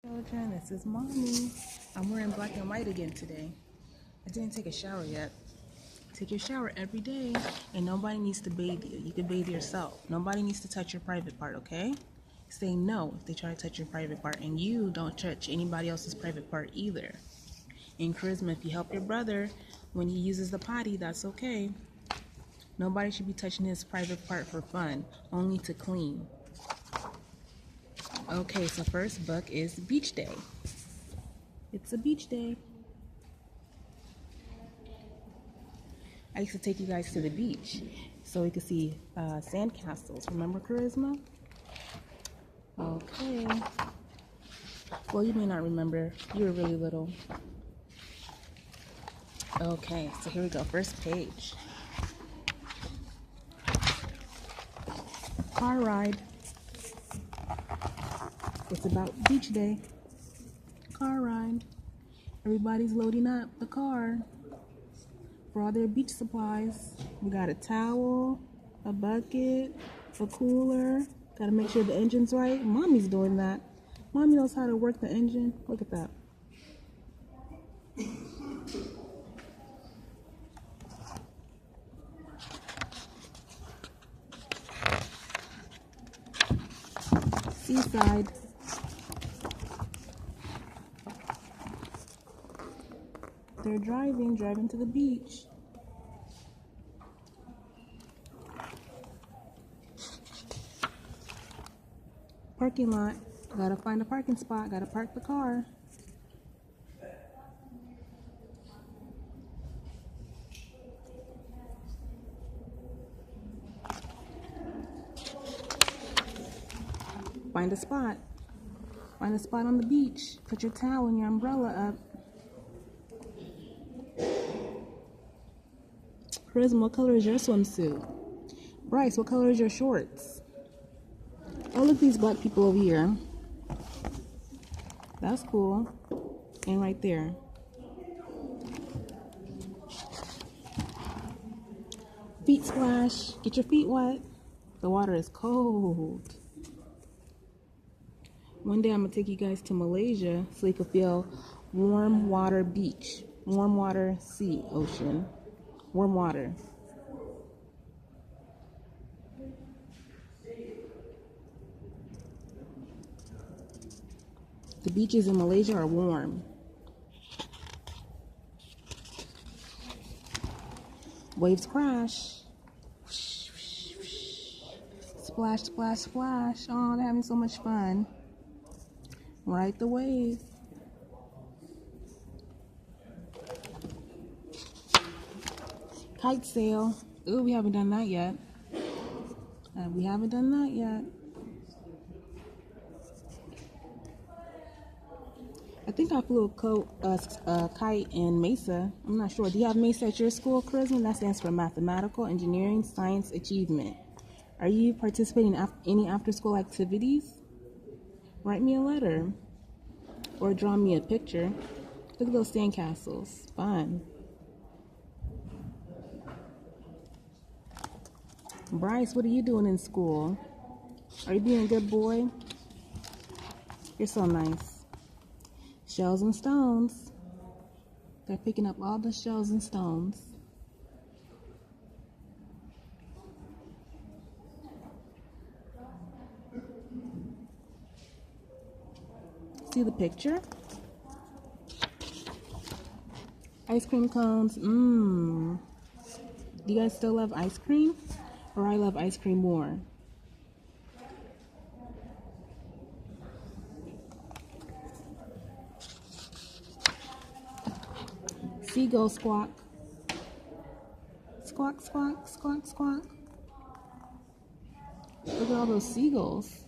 Children, this is mommy. I'm wearing black and white again today. I didn't take a shower yet. Take your shower every day, and nobody needs to bathe you. You can bathe yourself. Nobody needs to touch your private part, okay? Say no if they try to touch your private part, and you don't touch anybody else's private part either. And Charisma, if you help your brother when he uses the potty, that's okay. Nobody should be touching his private part for fun, only to clean. Okay, so first book is Beach Day. It's a beach day. I used to take you guys to the beach so we could see sand castles. Remember, Charisma? Okay. Well, you may not remember. You were really little. Okay, so here we go. First page. Car ride. It's about beach day. Car ride. Everybody's loading up the car for all their beach supplies. We got a towel, a bucket, a cooler. Gotta make sure the engine's right. Mommy's doing that. Mommy knows how to work the engine. Look at that. Seaside. They're driving to the beach. Parking lot. Gotta find a parking spot. Gotta park the car. Find a spot. Find a spot on the beach. Put your towel and your umbrella up. Charisma, what color is your swimsuit? Bryce, what color is your shorts? Oh, look at these black people over here. That's cool. And right there. Feet splash. Get your feet wet. The water is cold. One day I'm going to take you guys to Malaysia so you can feel warm water beach. Warm water sea, ocean. Warm water. The beaches in Malaysia are warm. Waves crash. Splash, splash, splash. Oh, they're having so much fun. Ride the wave. Kite sail. Ooh, we haven't done that yet. We haven't done that yet. I think I flew a kite in Mesa. I'm not sure. Do you have Mesa at your school, Charisma? That stands for Mathematical Engineering Science Achievement. Are you participating in any after-school activities? Write me a letter. Or draw me a picture. Look at those sandcastles. Fun. Bryce, what are you doing in school? Are you being a good boy? You're so nice. Shells and stones. They're picking up all the shells and stones. See the picture? Ice cream cones. Mmm. Do you guys still love ice cream? Or I love ice cream more? Seagull squawk. Squawk, squawk, squawk, squawk. Look at all those seagulls.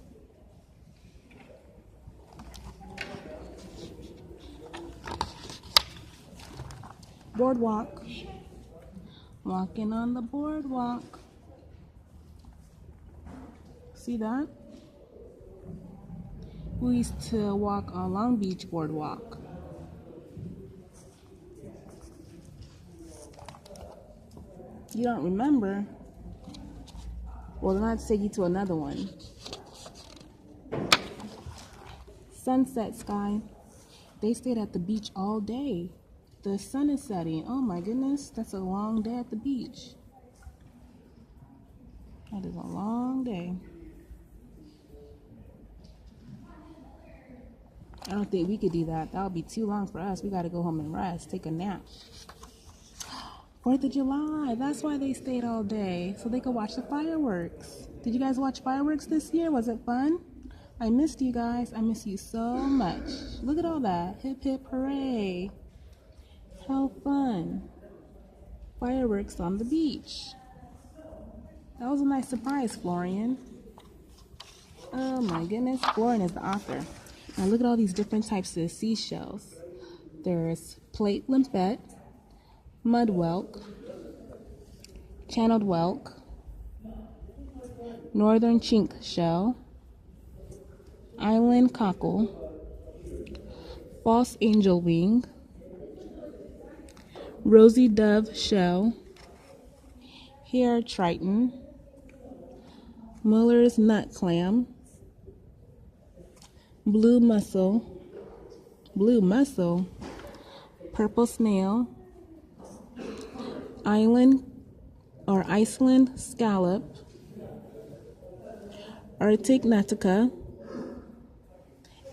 Boardwalk. Walking on the boardwalk. See that? We used to walk on Long Beach Boardwalk. You don't remember? Well, then I'll take you to another one. Sunset Sky. They stayed at the beach all day. The sun is setting. Oh my goodness, that's a long day at the beach. That is a long day. I don't think we could do that. That would be too long for us. We got to go home and rest, take a nap. 4th of July, that's why they stayed all day, so they could watch the fireworks. Did you guys watch fireworks this year? Was it fun? I missed you guys. I miss you so much. Look at all that. Hip hip hooray. How fun. Fireworks on the beach. That was a nice surprise, Florian. Oh my goodness, Florian is the author. Now look at all these different types of seashells. There's plate limpet, mud whelk, channeled whelk, northern chink shell, island cockle, false angel wing, rosy dove shell, hair triton, Muller's nut clam, blue mussel, purple snail, Iceland scallop, Arctic natica,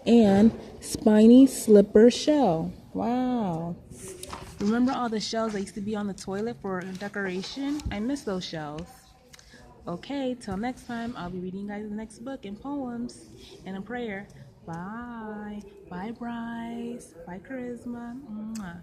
and spiny slipper shell. Wow. Remember all the shells that used to be on the toilet for decoration? I miss those shells. Okay, till next time, I'll be reading you guys the next book in poems and a prayer. Bye. Bye, Bryce. Bye, Charisma. Mwah.